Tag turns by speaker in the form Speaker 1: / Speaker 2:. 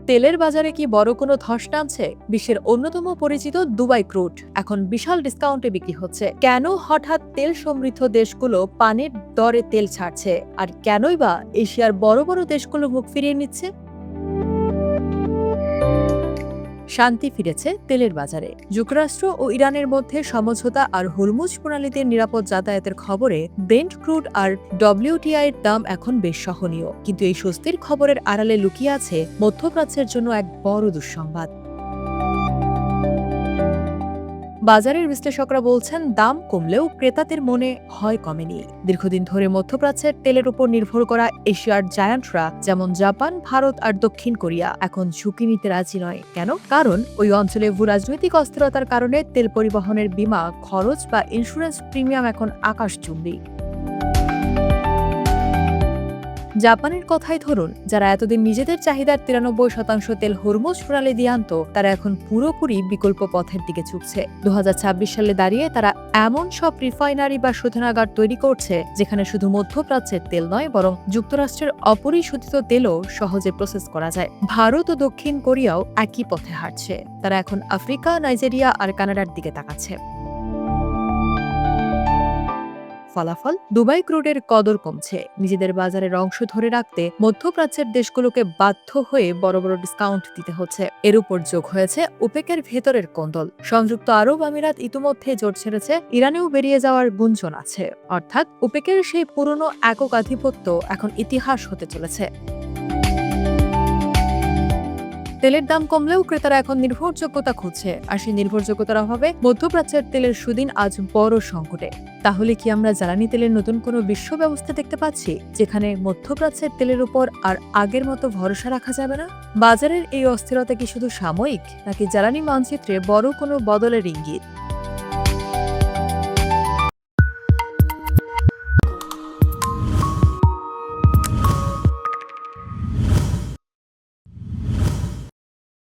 Speaker 1: তেলের বাজারে কি বড় কোনো ধস নামছে? বিশ্বের অন্যতম পরিচিত দুবাই ক্রুড এখন বিশাল ডিসকাউন্টে বিক্রি হচ্ছে। কেন হঠাৎ তেল সমৃদ্ধ দেশগুলো পানির দরে তেল ছাড়ছে, আর কেনই বা এশিয়ার বড় বড় দেশগুলো মুখ ফিরিয়ে নিচ্ছে? শান্তি ফিরেছে তেলের বাজারে। যুক্তরাষ্ট্র ও ইরানের মধ্যে সমঝোতা আর হরমুজ প্রণালীতে নিরাপদ যাতায়াতের খবরে ব্রেন্ট ক্রুড আর ডব্লিউটিআই এর দাম এখন বেশ সহনীয়। কিন্তু এই স্বস্তির খবরের আড়ালে লুকিয়ে আছে মধ্যপ্রাচ্যের জন্য এক বড় দুঃসংবাদ। বাজারের বিশ্লেষকরা বলছেন, দাম কমলেও ক্রেতাদের মনে ভয় কমেনি। দীর্ঘদিন ধরে মধ্যপ্রাচ্যের তেলের উপর নির্ভর করা এশিয়ার জায়ান্টরা যেমন জাপান, ভারত আর দক্ষিণ কোরিয়া এখন ঝুঁকি নিতে রাজি নয়। কেন? কারণ ওই অঞ্চলে ভূরাজনৈতিক অস্থিরতার কারণে তেল পরিবহনের বীমা খরচ বা ইন্স্যুরেন্স প্রিমিয়াম এখন আকাশচুম্বী। জাপানের কথাই ধরুন, যারা এতদিন নিজেদের চাহিদার 93% তেল হরমুজ প্রণালী দিয়ে আনত, তারা এখন পুরোপুরি বিকল্প পথের দিকে ঝুঁকছে। 2026 সালে দাঁড়িয়ে তারা এমন সব রিফাইনারি বা শোধনাগার তৈরি করছে যেখানে শুধু মধ্যপ্রাচ্যের তেল নয়, বরং যুক্তরাষ্ট্রের অপরিশোধিত তেলও সহজে প্রসেস করা যায়। ভারত ও দক্ষিণ কোরিয়াও একই পথে হাঁটছে। তারা এখন আফ্রিকা, নাইজেরিয়া আর কানাডার দিকে তাকাচ্ছে। ফলাফল, দুবাই ক্রুডের কদর কমছে। নিজেদের বাজারের অংশ ধরে রাখতে মধ্যপ্রাচ্যের দেশগুলোকে বাধ্য হয়ে বড় বড় ডিসকাউন্ট দিতে হচ্ছে। এর উপর যোগ হয়েছে ওপেকের ভেতরের কোন্দল। সংযুক্ত আরব আমিরাত ইতিমধ্যে জোট ছেড়েছে, ইরানেও বেরিয়ে যাওয়ার গুঞ্জন আছে। অর্থাৎ ওপেকের সেই পুরনো একক আধিপত্য এখন ইতিহাস হতে চলেছে। তেলের দাম কমলেও ক্রেতারা এখন নির্ভরযোগ্যতা খুঁজছে, আর সেই নির্ভরযোগ্যতার অভাবে মধ্যপ্রাচ্যের তেলের সুদিন আজ বড় সংকটে। তাহলে কি আমরা জ্বালানি তেলের নতুন কোনো বিশ্ব ব্যবস্থা দেখতে পাচ্ছি, যেখানে মধ্যপ্রাচ্যের তেলের উপর আর আগের মতো ভরসা রাখা যাবে না? বাজারের এই অস্থিরতা কি শুধু সাময়িক, নাকি জ্বালানি মানচিত্রে বড় কোনো বদলের ইঙ্গিত?